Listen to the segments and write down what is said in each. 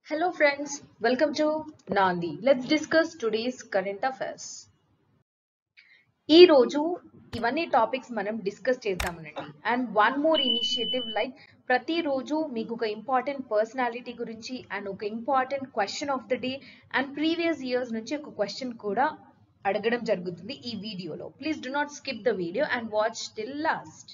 Hello friends, welcome to Nandi. Let's discuss today's current affairs. ఈ రోజు ఇవన్నీ topics మనం డిస్కస్ చేద్దామనండి. And one more initiative like ప్రతిరోజు మీకు ఒక ఇంపార్టెంట్ పర్సనాలిటీ గురించి అండ్ ఒక important question of the day and previous years నుంచి ఒక క్వశ్చన్ కూడా అడగడం జరుగుతుంది ఈ వీడియోలో. Please do not skip the video and watch till last.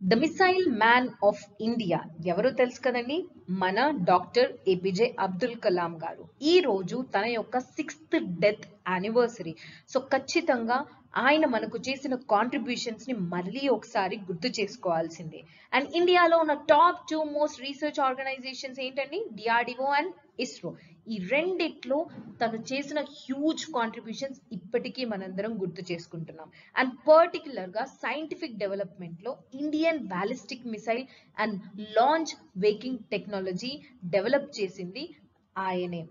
The missile man of India ఎవరో తెలుసు కదండి, మన డాక్టర్ ఏపీజే అబ్దుల్ కలాం గారు. ఈ రోజు తన యొక్క 6th డెత్ యానివర్సరీ. సో ఖచ్చితంగా ఆయన మనకు చేసిన కాంట్రిబ్యూషన్స్ ని మళ్ళీ ఒకసారి గుర్తు చేసుకోవాల్సిందే. అండ్ ఇండియాలో ఉన్న టాప్ 2 మోస్ట్ రీసెర్చ్ ఆర్గనైజేషన్స్ ఏంటండి? DRDO and ISRO. ఈ రెండిట్లో తను చేసిన హ్యూజ్ కాంట్రిబ్యూషన్స్ ఇప్పటికీ మనందరం గుర్తు చేసుకుంటున్నాం. అండ్ పర్టికులర్ గా సైంటిఫిక్ డెవలప్మెంట్ లో Indian ballistic missile and launch waking technology develop చేసింది ఆయనే.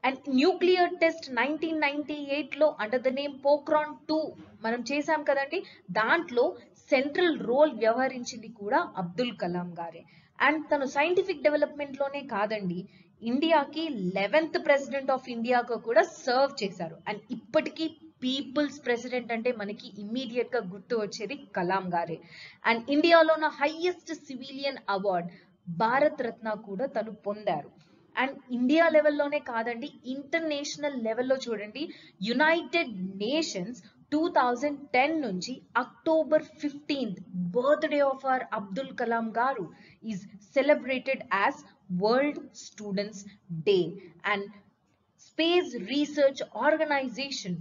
అండ్ న్యూక్లియర్ టెస్ట్ 1998 లో అండర్ ద నేమ్ పోఖ్రాన్ 2 మనం చేశాం కదండి, దాంట్లో సెంట్రల్ రోల్ వ్యవహరించింది కూడా అబ్దుల్ కలాం గారే. అండ్ తను సైంటిఫిక్ డెవలప్మెంట్ లోనే కాదండి, ఇండియాకి 11th ప్రెసిడెంట్ ఆఫ్ ఇండియాకు కూడా సర్వ్ చేశారు. అండ్ ఇప్పటికీ పీపుల్స్ ప్రెసిడెంట్ అంటే మనకి ఇమ్మీడియట్ గా గుర్తు వచ్చేది కలాం గారే. అండ్ ఇండియాలో ఉన్న హైయెస్ట్ సివిలియన్ అవార్డ్ భారత్ రత్న కూడా తను పొందారు. అండ్ ఇండియా లెవెల్లోనే కాదండి, ఇంటర్నేషనల్ లెవెల్లో చూడండి, యునైటెడ్ నేషన్స్ 2010 నుంచి October 15th birthday of our Abdul Kalam గారు is celebrated as world students day. And space research organisation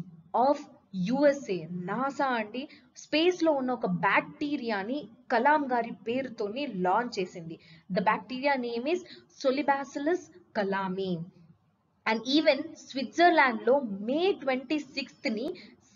of USA NASA అండి స్పేస్ లో ఉన్న ఒక బ్యాక్టీరియాని కలాం గారి పేరుతోని లాంచ్ చేసింది. The bacteria name is Solibacillus kalami. And even Switzerland లో మే 26th ని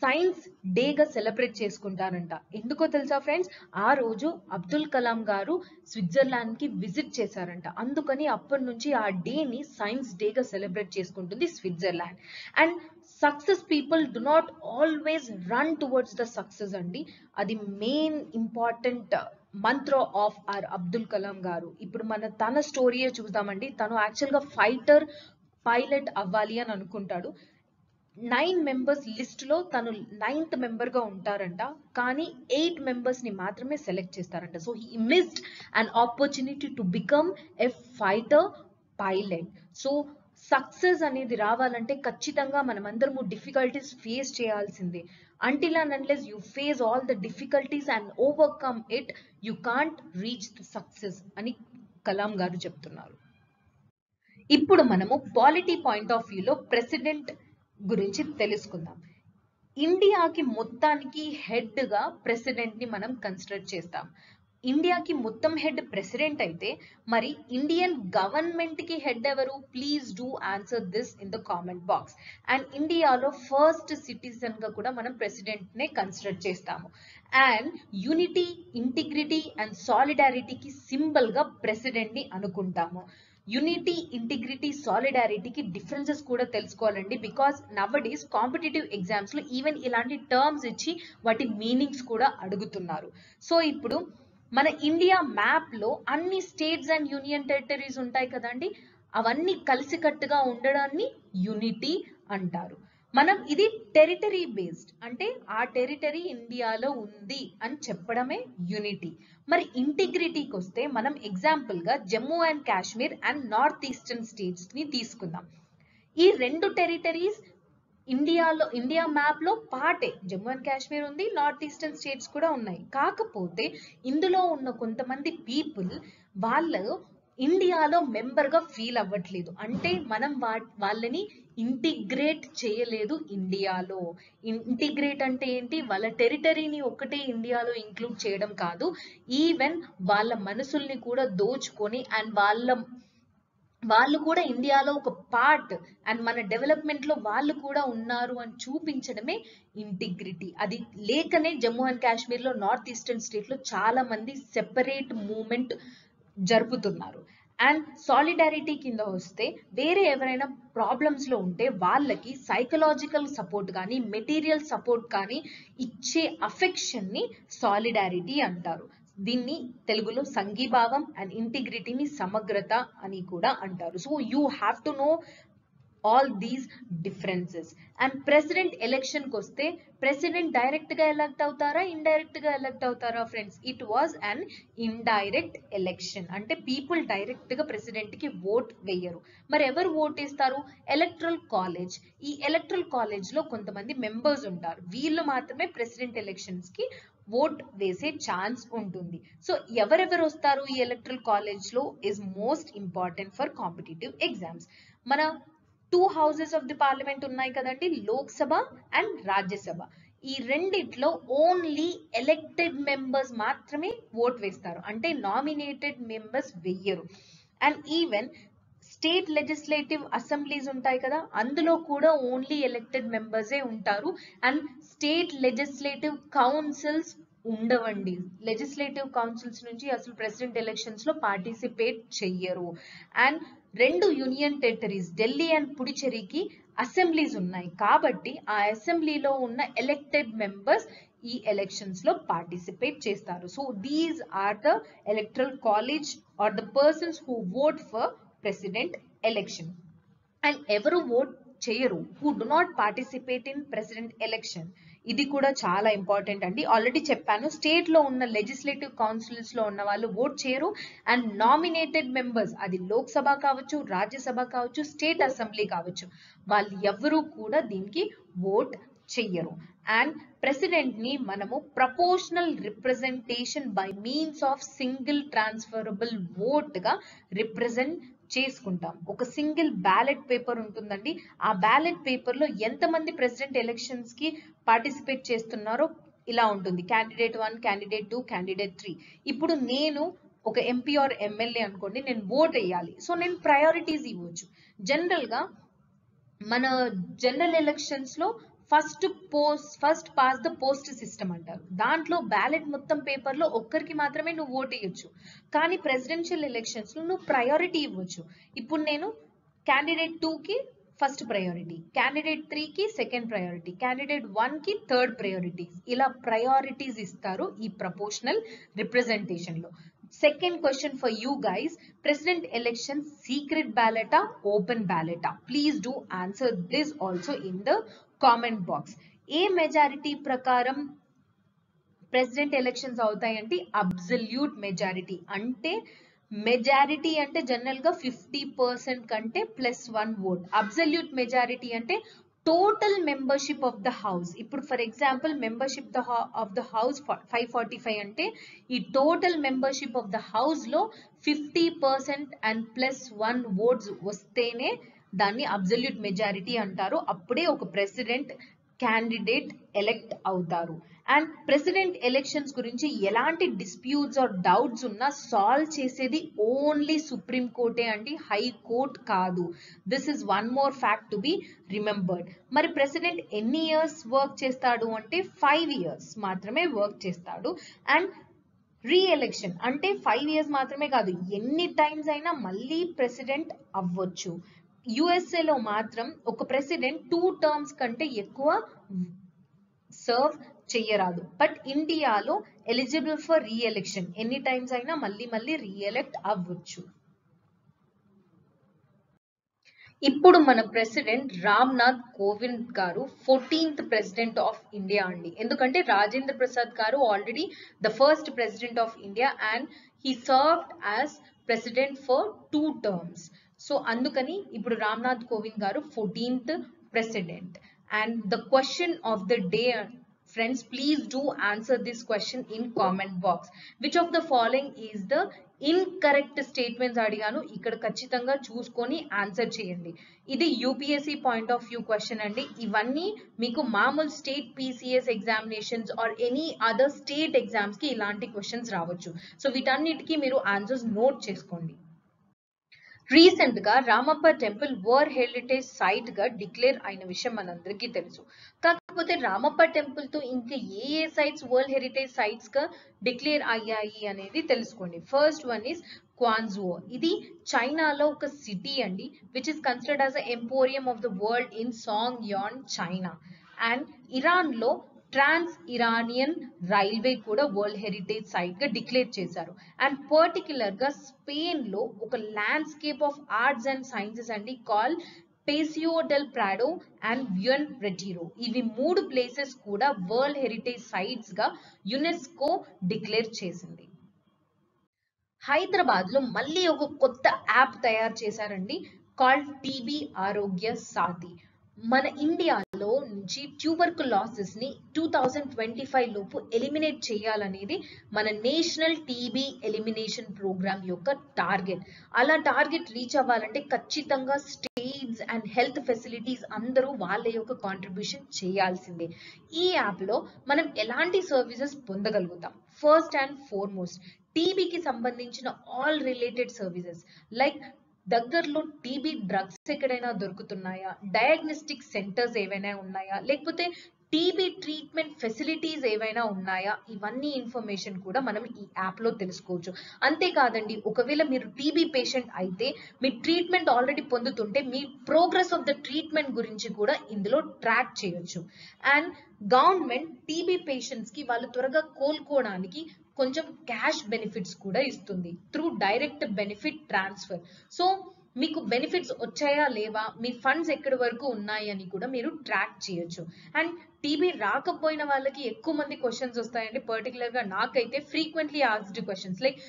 సైన్స్ డేగా సెలబ్రేట్ చేసుకుంటారంట. ఎందుకో తెలుసా ఫ్రెండ్స్, ఆ రోజు అబ్దుల్ కలాం గారు స్విట్జర్లాండ్ కి విజిట్ చేశారంట. అందుకని అప్పటి నుంచి ఆ డేని సైన్స్ డేగా సెలబ్రేట్ చేసుకుంటుంది Switzerland. And success people do not always run towards the success అండి, అది main important Mantra of are Abdul Kalam గారు. ఇప్పుడు తన స్టోరీయే చూద్దామండి. తను యాక్చువల్ గా ఫైటర్ పైలట్ అవ్వాలి అని అనుకుంటాడు. 9 మెంబర్స్ లిస్ట్ లో తను 9th మెంబర్ గా ఉంటారంట, కానీ 8 మెంబర్స్ ని మాత్రమే సెలెక్ట్ చేస్తారంట. So he missed an opportunity to become a fighter pilot. So success అనేది రావాలంటే ఖచ్చితంగా మనమందరము డిఫికల్టీస్ ఫేస్ చేయాల్సిందే. Until and unless you face all the difficulties and overcome it, you can't reach the success అని కలాం గారు చెప్తున్నారు. ఇప్పుడు మనము పాలిటీ పాయింట్ ఆఫ్ వ్యూలో ప్రెసిడెంట్ గురించి తెలుసుకుందాం. ఇండియాకి మొత్తానికి హెడ్ గా ప్రెసిడెంట్ ని మనం కన్సిడర్ చేస్తాం. ఇండియాకి మొత్తం హెడ్ ప్రెసిడెంట్ అయితే మరి ఇండియన్ గవర్నమెంట్ కి హెడ్ ఎవరు? Please do answer this in the comment box. And ఇండియాలో ఫస్ట్ సిటిజన్ గా కూడా మనం ప్రెసిడెంట్ నే కన్సిడర్ చేస్తాము. అండ్ యూనిటీ, ఇంటిగ్రిటీ అండ్ సాలిడారిటీకి సింబల్ గా ప్రెసిడెంట్ ని అనుకుంటాము. యూనిటీ, ఇంటిగ్రిటీ, సాలిడారిటీకి డిఫరెన్సెస్ కూడా తెలుసుకోవాలండి, బికాస్ నవడేస్ కాంపిటేటివ్ ఎగ్జామ్స్ లో ఈవెన్ ఇలాంటి టర్మ్స్ ఇచ్చి వాటి మీనింగ్స్ కూడా అడుగుతున్నారు. సో ఇప్పుడు మన ఇండియా మ్యాప్ లో అన్ని స్టేట్స్ అండ్ యూనియన్ టెరిటరీస్ ఉంటాయి కదండి, అవన్నీ కలిసికట్టుగా ఉండడాన్ని యూనిటీ అంటారు. మనం ఇది టెరిటరీ బేస్డ్, అంటే ఆ టెరిటరీ ఇండియాలో ఉంది అని చెప్పడమే యూనిటీ. మరి ఇంటిగ్రిటీకి వస్తే మనం ఎగ్జాంపుల్ గా Jammu and Kashmir and north eastern states ని తీసుకుందాం. ఈ రెండు టెరిటరీస్ ఇండియా మ్యాప్ లో పార్టే. జమ్మూ అండ్ కాశ్మీర్ ఉంది, నార్త్ ఈస్టర్న్ స్టేట్స్ కూడా ఉన్నాయి. కాకపోతే ఇందులో ఉన్న కొంతమంది పీపుల్ వాళ్ళు ఇండియాలో మెంబర్ గా ఫీల్ అవ్వట్లేదు, అంటే మనం వాళ్ళని ఇంటిగ్రేట్ చేయలేదు ఇండియాలో. ఇంటిగ్రేట్ అంటే ఏంటి? వాళ్ళ టెరిటరీని ఒక్కటే ఇండియాలో ఇంక్లూడ్ చేయడం కాదు, ఈవెన్ వాళ్ళ మనసుల్ని కూడా దోచుకొని అండ్ వాళ్ళు కూడా ఇండియాలో ఒక పార్ట్ అండ్ మన డెవలప్మెంట్ లో వాళ్ళు కూడా ఉన్నారు అని చూపించడమే ఇంటిగ్రిటీ. అది లేకనే జమ్మూ అండ్ కాశ్మీర్ లో, నార్త్ ఈస్టర్న్ స్టేట్ లో చాలా మంది సెపరేట్ మూవ్మెంట్ జరుపుతున్నారు. అండ్ సాలిడారిటీ కింద వస్తే వేరే ఎవరైనా ప్రాబ్లమ్స్ లో ఉంటే వాళ్ళకి సైకలాజికల్ సపోర్ట్ కానీ మెటీరియల్ సపోర్ట్ కానీ ఇచ్చే అఫెక్షన్ ని సాలిడారిటీ అంటారు. దీన్ని తెలుగులో సంఘీభావం అండ్ ఇంటిగ్రిటీని సమగ్రత అని కూడా అంటారు. So you have to know all these differences. And president election koste president direct ga elect avtara indirect ga elect avtara friends? It was an indirect election. Ante people direct ga president ki vote veyaru. Mari ever vote istaru? Electoral college. Ee electoral college lo kontamandi members untaru. Veellu maatrame president elections ki vote వేసే chance ఉంటుంది. So ఎవరెవరు వస్తారు ఈ electoral college లో is most important for competitive exams. మన 2 houses of the parliament ఉన్నాయి కదండి, Lok Sabha and Rajya Sabha. ఈ రెండిట్లో ఓన్లీ ఎలెక్టెడ్ మెంబర్స్ మాత్రమే ఓట్ వేస్తారు, అంటే నామినేటెడ్ మెంబర్స్ వెయ్యరు. And even state legislative assemblies ఉంటాయి కదా, అందులో కూడా ఓన్లీ ఎలెక్టెడ్ మెంబర్సే ఉంటారు. అండ్ స్టేట్ లెజిస్లేటివ్ కౌన్సిల్స్ ఉండవండి. లెజిస్లేటివ్ కౌన్సిల్స్ నుంచి అసలు ప్రెసిడెంట్ ఎలక్షన్స్ లో పార్టిసిపేట్ చెయ్యరు. And 2 union territories Delhi and పుడుచేరికి అసెంబ్లీస్ ఉన్నాయి కాబట్టి ఆ అసెంబ్లీలో ఉన్న ఎలెక్టెడ్ మెంబర్స్ ఈ ఎలక్షన్స్ లో పార్టిసిపేట్ చేస్తారు. So these are the electoral college are the persons who vote for president election. And ఎవరు ఓట్ చేయరు, who do not participate in president election. ఇది కూడా చాలా ఇంపార్టెంట్ అండి. ఆల్రెడీ చెప్పాను, స్టేట్ లో ఉన్న లెజిస్లేటివ్ కౌన్సిల్స్ లో ఉన్న వాళ్ళు ఓట్ చేయరు. అండ్ నామినేటెడ్ మెంబర్స్, అది లోక్సభ కావచ్చు, రాజ్యసభ కావచ్చు, స్టేట్ అసెంబ్లీ కావచ్చు, వాళ్ళు ఎవరు కూడా దీనికి ఓట్ చెయ్యరు. అండ్ ప్రెసిడెంట్ ని మనము proportional representation by means of single transferable vote గా రిప్రజెంట్ చేసుకుంటాం. ఒక సింగిల్ బ్యాలెట్ పేపర్ ఉంటుందండి. ఆ బ్యాలెట్ పేపర్ లో ఎంతమంది ప్రెసిడెంట్ ఎలక్షన్స్ కి పార్టిసిపేట్ చేస్తున్నారో ఇలా ఉంటుంది, క్యాండిడేట్ 1, క్యాండిడేట్ 2, క్యాండిడేట్ 3. ఇప్పుడు నేను ఒక ఎంపీ ఆర్ ఎమ్మెల్యే అనుకోండి, నేను ఓట్ వేయాలి. సో నేను ప్రయారిటీస్ ఇవ్వచ్చు. జనరల్ గా మన జనరల్ ఎలక్షన్స్ లో first pass the post system అంటారు. దాంట్లో బ్యాలెట్ మొత్తం పేపర్ లో ఒక్కరికి మాత్రమే నువ్వు ఓట్ వేయొచ్చు. కానీ ప్రెసిడెన్షియల్ ఎలక్షన్స్ లో నువ్వు ప్రయారిటీ ఇవ్వచ్చు. ఇప్పుడు నేను క్యాండిడేట్ 2 కి ఫస్ట్ ప్రయారిటీ, క్యాండిడేట్ 3 కి సెకండ్ ప్రయారిటీ, క్యాండిడేట్ 1 కి థర్డ్ ప్రయారిటీ, ఇలా ప్రయారిటీస్ ఇస్తారు ఈ ప్రపోర్షనల్ రిప్రజెంటేషన్ లో. Second question for you guys, president election secret ballot or open ballot? Please do answer this also in the comment box. ఏ majority ప్రకారం president elections అవుతాయంటే absolute majority. అంటే majority అంటే general గా 50% కంటే +1 ఓట్. అబ్సల్యూట్ మెజారిటీ అంటే total membership of the house. ఇప్పుడు for example membership of the house 545 అంటే ఈ total membership of the house లో 50% అండ్ +1 ఓట్స్ వస్తేనే దాన్ని అబ్సల్యూట్ మెజారిటీ అంటారు. అప్పుడే ఒక ప్రెసిడెంట్ క్యాండిడేట్ ఎలెక్ట్ అవుతారు. అండ్ ప్రెసిడెంట్ ఎలక్షన్స్ గురించి ఎలాంటి డిస్ప్యూట్స్ ఆర్ డౌట్స్ ఉన్నా సాల్వ్ చేసేది ఓన్లీ సుప్రీం కోర్టే అండి, హై కోర్ట్ కాదు. This is one more fact to be remembered. మరి ప్రెసిడెంట్ ఎన్ని ఇయర్స్ వర్క్ చేస్తాడు అంటే 5 years మాత్రమే వర్క్ చేస్తాడు. అండ్ రీఎలక్షన్ అంటే 5 years మాత్రమే కాదు, ఎన్ని టైమ్స్ అయినా మళ్ళీ ప్రెసిడెంట్ అవ్వచ్చు. యుఎస్ఏ లో మాత్రం ఒక ప్రెసిడెంట్ 2 terms కంటే ఎక్కువ సర్వ్ చెయ్యరాదు. బట్ ఇండియాలో ఎలిజిబుల్ ఫర్ రీఎలక్షన్, ఎన్ని టైమ్స్ అయినా మళ్ళీ రీఎలెక్ట్ అవ్వచ్చు. ఇప్పుడు మన ప్రెసిడెంట్ రామ్నాథ్ కోవింద్ గారు 14th ప్రెసిడెంట్ ఆఫ్ ఇండియా అండి. ఎందుకంటే రాజేంద్ర ప్రసాద్ గారు already the first president of India and he served as president for 2 terms. So అందుకని ఇప్పుడు రామ్నాథ్ కోవింద్ గారు 14th president. And the question of the day, friends, please do answer this question in comment box. Which of the following is the incorrect statements అడిగాను, ఇక్కడ ఖచ్చితంగా చూసుకొని answer చేయండి. ఇది UPSC point of view question అండి. ఇవన్నీ మీకు మామూలు state PCS examinations or any other state exams కి ఇలాంటి క్వశ్చన్స్ రావచ్చు. సో వీటన్నిటికీ మీరు ఆన్సర్స్ నోట్ చేసుకోండి. రీసెంట్ గా Ramappa temple world heritage site గా డిక్లేర్ అయిన విషయం మనందరికీ తెలుసు. కాకపోతే రామప్ప టెంపుల్ తో ఇంకా ఏ సైట్స్ వరల్డ్ హెరిటేజ్ సైట్స్ గా డిక్లేర్ అయ్యాయి అనేది తెలుసుకోండి. First one is Quanzhou. ఇది చైనాలో ఒక సిటీ అండి, which is considered as a emporium of the world in Song Yuan China. And Iran లో ట్రాన్స్ ఇరానియన్ రైల్వే కూడా వరల్డ్ హెరిటేజ్ సైట్ గా డిక్లేర్ చేశారు. అండ్ పర్టికులర్ గా స్పెయిన్ లో ఒక landscape of arts and sciences అండి call పేసియో del Prado and బ్యూన్ రెటీరో, ఇవి 3 places కూడా వరల్డ్ హెరిటేజ్ సైట్స్ గా యునెస్కో డిక్లేర్ చేసింది. హైదరాబాద్ లో మళ్ళీ ఒక కొత్త యాప్ తయారు చేశారండి కాల్డ్ టీబీ ఆరోగ్య సాథి. మన ఇండియాలో నుంచి ట్యూబర్కులోసిస్ ని 2025 లోపు ఎలిమినేట్ చేయాలనేది మన నేషనల్ టీబీ ఎలిమినేషన్ ప్రోగ్రామ్ యొక్క టార్గెట్. అలా టార్గెట్ రీచ్ అవ్వాలంటే ఖచ్చితంగా స్టేట్స్ అండ్ హెల్త్ ఫెసిలిటీస్ అందరూ వాళ్ళ యొక్క కాంట్రిబ్యూషన్ చేయాల్సిందే. ఈ యాప్ లో మనం ఎలాంటి సర్వీసెస్ పొందగలుగుతాం? ఫస్ట్ అండ్ ఫార్మోస్ట్ టీబీకి సంబంధించిన ఆల్ రిలేటెడ్ సర్వీసెస్ లైక్ దగ్గరలో టీబీ డ్రగ్స్ ఎక్కడైనా దొరుకుతున్నాయా, డయాగ్నోస్టిక్ సెంటర్స్ ఏవైనా ఉన్నాయా, లేకపోతే టీబీ ట్రీట్మెంట్ ఫెసిలిటీస్ ఏవైనా ఉన్నాయా, ఇవన్నీ ఇన్ఫర్మేషన్ కూడా మనం ఈ యాప్ లో తెలుసుకోవచ్చు. అంతేకాదండి, ఒకవేళ మీరు టీబీ పేషెంట్ అయితే మీ ట్రీట్మెంట్ ఆల్రెడీ పొందుతుంటే మీ ప్రోగ్రెస్ ఆఫ్ ద ట్రీట్మెంట్ గురించి కూడా ఇందులో ట్రాక్ చేయొచ్చు. అండ్ గవర్నమెంట్ టీబీ పేషెంట్స్ కి వాళ్ళు త్వరగా కోలుకోవడానికి కొంచెం క్యాష్ బెనిఫిట్స్ కూడా ఇస్తుంది through direct benefit transfer. So మీకు బెనిఫిట్స్ వచ్చాయా లేవా, మీ ఫండ్స్ ఎక్కడి వరకు ఉన్నాయి అని కూడా మీరు ట్రాక్ చేయొచ్చు. అండ్ టీబీ రాకపోయిన వాళ్ళకి ఎక్కువ మంది క్వశ్చన్స్ వస్తాయండి. పర్టికులర్ గా నాకైతే frequently asked questions like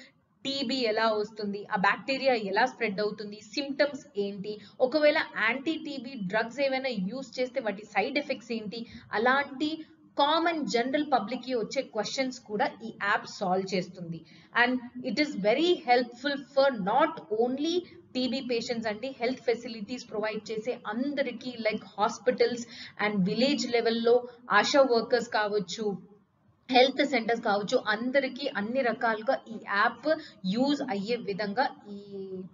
TB ఎలా వస్తుంది, ఆ బ్యాక్టీరియా ఎలా స్ప్రెడ్ అవుతుంది, సిమ్టమ్స్ ఏంటి, ఒకవేళ యాంటీ టీబీ డ్రగ్స్ ఏమైనా యూస్ చేస్తే వాటి సైడ్ ఎఫెక్ట్స్ ఏంటి, అలాంటి కామన్ జనరల్ పబ్లిక్ కి వచ్చే క్వశ్చన్స్ కూడా ఈ యాప్ సాల్వ్ చేస్తుంది. And it is very helpful for not only TB patients అండి, హెల్త్ ఫెసిలిటీస్ ప్రొవైడ్ చేసే అందరికీ లైక్ హాస్పిటల్స్ అండ్ విలేజ్ లెవెల్లో ఆశా వర్కర్స్ కావచ్చు, హెల్త్ సెంటర్స్ కావచ్చు, అందరికీ అన్ని రకాలుగా ఈ యాప్ యూజ్ అయ్యే విధంగా ఈ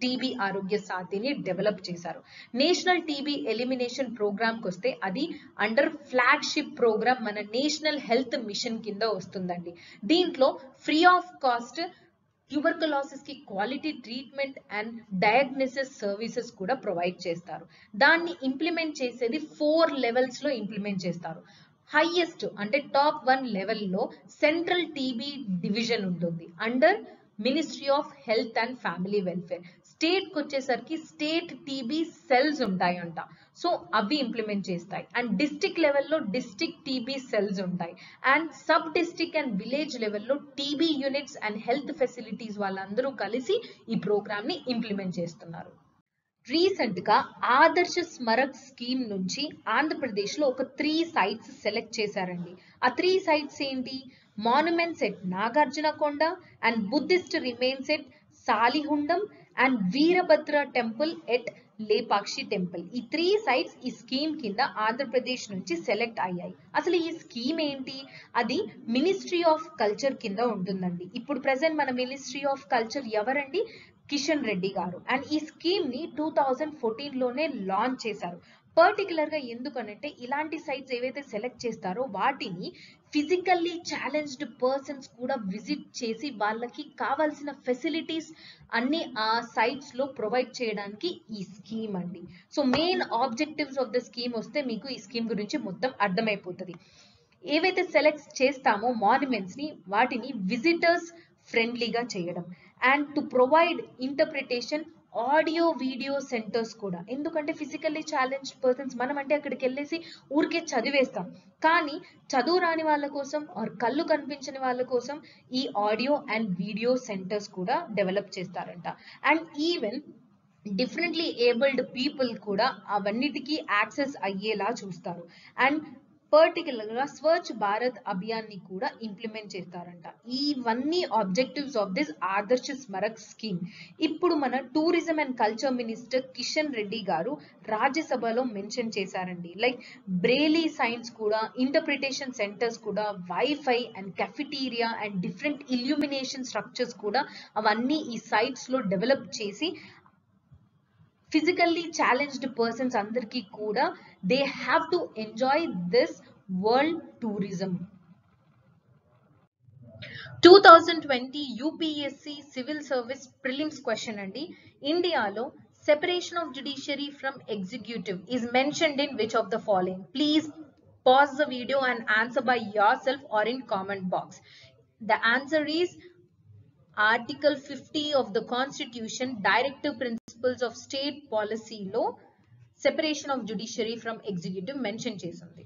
టీబీ ఆరోగ్య సాథిని డెవలప్ చేశారు. నేషనల్ టీబీ ఎలిమినేషన్ ప్రోగ్రామ్ కి వస్తే అది అండర్ ఫ్లాగ్షిప్ ప్రోగ్రామ్ మన నేషనల్ హెల్త్ మిషన్ కింద వస్తుందండి. దీంట్లో ఫ్రీ ఆఫ్ కాస్ట్ ట్యూబర్కులోసిస్ కి quality treatment and diagnosis services కూడా ప్రొవైడ్ చేస్తారు. దాన్ని ఇంప్లిమెంట్ చేసేది 4 లెవెల్స్ లో ఇంప్లిమెంట్ చేస్తారు. హైయెస్ట్ అంటే టాప్ 1 లెవెల్లో సెంట్రల్ టీబీ డివిజన్ ఉంటుంది under ministry of health and family welfare. State కి వచ్చేసరికి స్టేట్ టీబీ సెల్స్ ఉంటాయంట, సో అవి ఇంప్లిమెంట్ చేస్తాయి. అండ్ డిస్ట్రిక్ట్ లెవెల్లో డిస్ట్రిక్ట్ టీబీ సెల్స్ ఉంటాయి. And sub district and village లెవెల్లో TB units and health facilities వాళ్ళందరూ కలిసి ఈ ప్రోగ్రామ్ ని ఇంప్లిమెంట్ చేస్తున్నారు. రీసెంట్ గా ఆదర్శ స్మరక్ స్కీమ్ నుంచి ఆంధ్రప్రదేశ్ లో ఒక 3 సైట్స్ సెలెక్ట్ చేశారండి. ఆ 3 సైట్స్ ఏంటి? Monuments at Nagarjunakonda and Buddhist remains at Salihundam and Veerabhadra temple at Lepakshi temple. ఈ 3 సైట్స్ ఈ స్కీమ్ కింద ఆంధ్రప్రదేశ్ నుంచి సెలెక్ట్ అయ్యాయి. అసలు ఈ స్కీమ్ ఏంటి? అది మినిస్ట్రీ ఆఫ్ కల్చర్ కింద ఉంటుందండి. ఇప్పుడు ప్రెసెంట్ మన మినిస్ట్రీ ఆఫ్ కల్చర్ ఎవరండి? కిషన్ రెడ్డి గారు. అండ్ ఈ స్కీమ్ ని 2014 లోనే లాంచ్ చేశారు. పర్టికులర్ గా ఎందుకనంటే ఇలాంటి సైట్స్ ఏవైతే సెలెక్ట్ చేస్తారో వాటిని ఫిజికల్లీ ఛాలెంజ్డ్ పర్సన్స్ కూడా విజిట్ చేసి వాళ్ళకి కావాల్సిన ఫెసిలిటీస్ అన్ని ఆ సైట్స్ లో ప్రొవైడ్ చేయడానికి ఈ స్కీమ్ అండి. So main objectives of the scheme వస్తే మీకు ఈ స్కీమ్ గురించి మొత్తం అర్థమైపోతుంది. ఏవైతే సెలెక్ట్ చేస్తామో మాన్యుమెంట్స్ ని వాటిని విజిటర్స్ ఫ్రెండ్లీగా చేయడం and to provide interpretation audio video centres కూడా. ఎందుకంటే ఫిజికల్లీ ఛాలెంజ్డ్ పర్సన్స్ మనం అంటే అక్కడికి వెళ్ళేసి ఊరికే చదివేస్తాం, కానీ చదువు రాని వాళ్ళ కోసం ఆర్ కళ్ళు కనిపించని వాళ్ళ కోసం ఈ ఆడియో అండ్ వీడియో సెంటర్స్ కూడా డెవలప్ చేస్తారంట. And even differently abled people కూడా అవన్నిటికీ యాక్సెస్ అయ్యేలా చూస్తారు. అండ్ పర్టికులర్ గా స్వచ్ఛ భారత్ అభియాన్ ని కూడా ఇంప్లిమెంట్ చేస్తారంట. ఇవన్నీ ఆబ్జెక్టివ్స్ ఆఫ్ దిస్ ఆదర్శ స్మరక్ స్కీమ్. ఇప్పుడు మన tourism and culture minister Kishan Reddy గారు రాజ్యసభలో మెన్షన్ చేశారండి. లైక్ బ్రెయిలీ సైన్స్ కూడా, ఇంటర్ప్రిటేషన్ సెంటర్స్ కూడా, wifi and cafeteria and different illumination structures కూడా అవన్నీ ఈ సైట్స్ లో డెవలప్ చేసి ఫిజికల్లీ ఛాలెంజ్డ్ పర్సన్స్ అందరికీ కూడా they have to enjoy this world tourism. 2020 UPSC civil service prelims question అండి. ఇండియాలో separation of judiciary from executive is mentioned in which of the following? Please Pause the video and answer by yourself or in comment box. The answer is Article 50 of the Constitution, Directive Principles of State Policy లో separation of judiciary from executive mention చేసింది.